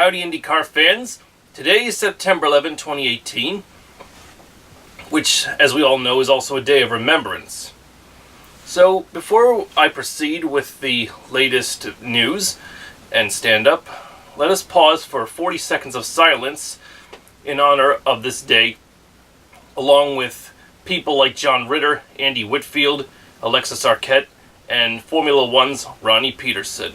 Howdy Indycar fans. Today is September 11, 2018, which, as we all know, is also a day of remembrance. So, before I proceed with the latest news and stand-up, let us pause for 40 seconds of silence in honor of this day, along with people like John Ritter, Andy Whitfield, Alexis Arquette, and Formula One's Ronnie Peterson.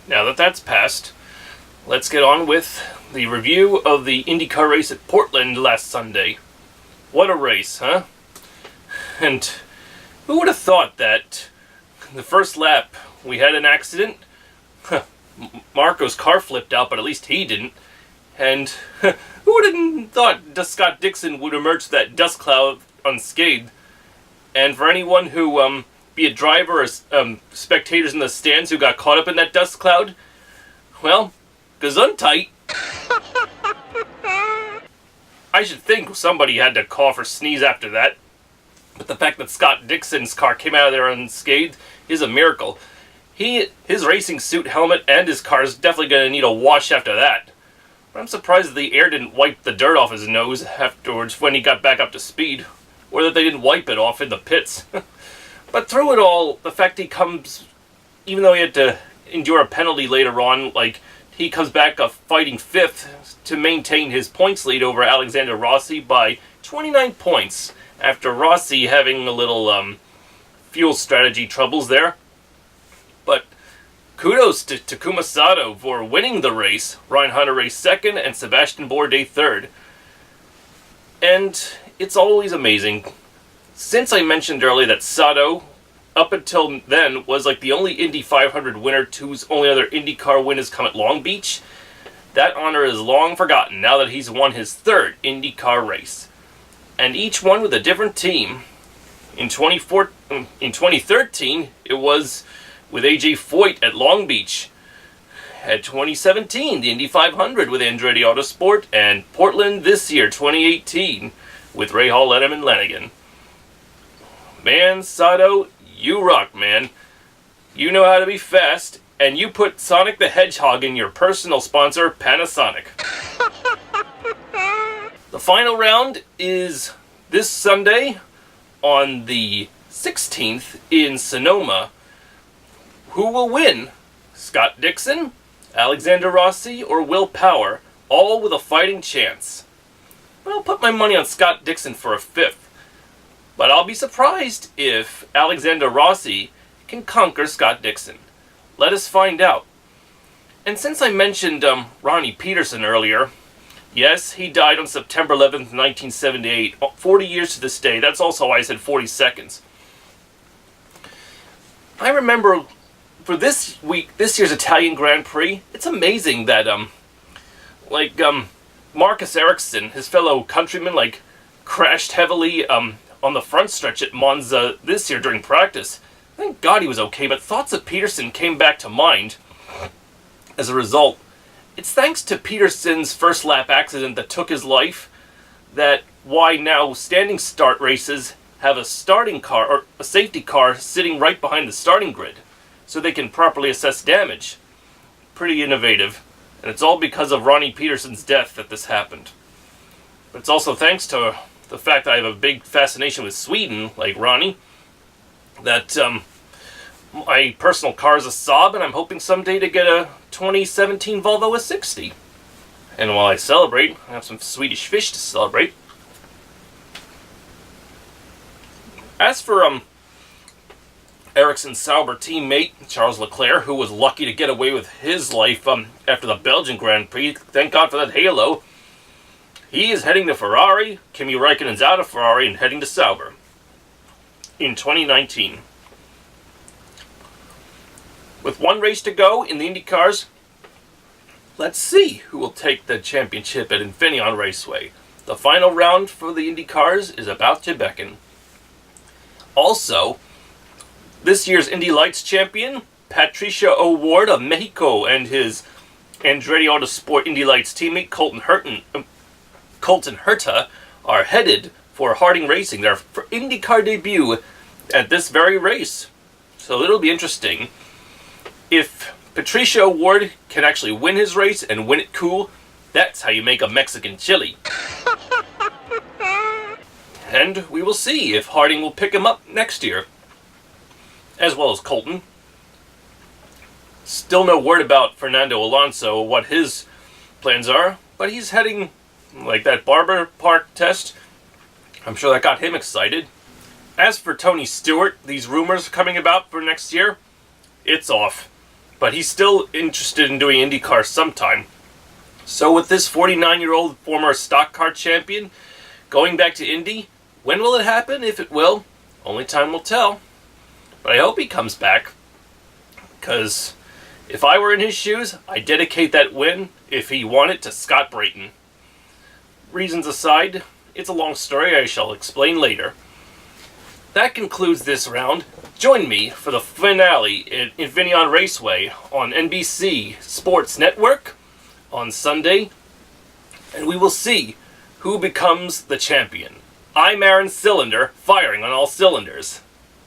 Now that that's passed, let's get on with the review of the IndyCar race at Portland last Sunday. What a race, huh? And who would have thought that the first lap we had an accident? Marco's car flipped out, but at least he didn't. And who would have thought Scott Dixon would emerge from that dust cloud unscathed? And for anyone who be it driver or spectators in the stands who got caught up in that dust cloud, well, gesundheit. I should think somebody had to cough or sneeze after that. But the fact that Scott Dixon's car came out of there unscathed is a miracle. His racing suit, helmet, and his car is definitely going to need a wash after that. But I'm surprised that the air didn't wipe the dirt off his nose afterwards when he got back up to speed, or that they didn't wipe it off in the pits. But through it all, the fact he comes, even though he had to endure a penalty later on, he comes back a fighting fifth to maintain his points lead over Alexander Rossi by 29 points, after Rossi having a little fuel strategy troubles there. But kudos to Takuma Sato for winning the race. Ryan Hunter raced second, and Sebastian Bourdais third. And it's always amazing. Since I mentioned earlier that Sato, up until then, was like the only Indy 500 winner whose only other IndyCar win has come at Long Beach, that honor is long forgotten now that he's won his third IndyCar race. And each one with a different team. In 2013, it was with AJ Foyt at Long Beach. At 2017, the Indy 500 with Andretti Autosport, and Portland this year, 2018, with Rahal Letterman Lanigan. Man, Sato, you rock, man. You know how to be fast, and you put Sonic the Hedgehog in your personal sponsor, Panasonic. The final round is this Sunday on the 16th in Sonoma. Who will win? Scott Dixon, Alexander Rossi, or Will Power? All with a fighting chance. I'll put my money on Scott Dixon for a fifth. But I'll be surprised if Alexander Rossi can conquer Scott Dixon. Let us find out. And since I mentioned Ronnie Peterson earlier, yes, he died on September 11th, 1978. 40 years to this day. That's also why I said 40 seconds. I remember for this year's Italian Grand Prix, it's amazing that Marcus Ericsson, his fellow countryman, crashed heavily on the front stretch at Monza this year during practice. Thank God he was okay, but thoughts of Peterson came back to mind. As a result, it's thanks to Peterson's first lap accident that took his life that why now standing start races have a starting car, or a safety car, sitting right behind the starting grid, so they can properly assess damage. Pretty innovative, and it's all because of Ronnie Peterson's death that this happened. But it's also thanks to the fact that I have a big fascination with Sweden, like Ronnie, that my personal car is a Saab, and I'm hoping someday to get a 2017 Volvo S60. And while I celebrate, I have some Swedish fish to celebrate. As for Ericsson Sauber teammate Charles Leclerc, who was lucky to get away with his life after the Belgian Grand Prix. Thank God for that halo. He is heading to Ferrari. Kimi Räikkönen's out of Ferrari and heading to Sauber in 2019. With one race to go in the IndyCars, let's see who will take the championship at Infineon Raceway. The final round for the IndyCars is about to beckon. Also, this year's Indy Lights champion, Patricio O'Ward of Mexico, and his Andretti Autosport Indy Lights teammate Colton Herta are headed for Harding Racing, their IndyCar debut at this very race. So it'll be interesting. If Patricio O'Ward can actually win his race and win it cool, that's how you make a Mexican chili. And we will see if Harding will pick him up next year, as well as Colton. Still no word about Fernando Alonso, what his plans are, but he's heading like that Barber Park test. I'm sure that got him excited. As for Tony Stewart, these rumors coming about for next year, it's off. But he's still interested in doing IndyCar sometime. So with this 49-year-old former stock car champion going back to Indy, when will it happen? If it will, only time will tell. But I hope he comes back, because if I were in his shoes, I'd dedicate that win, if he won it, to Scott Brayton. Reasons aside, it's a long story I shall explain later. That concludes this round. Join me for the finale at Infineon Raceway on NBC Sports Network on Sunday, and we will see who becomes the champion. I'm Aaron Cylinder, firing on all cylinders.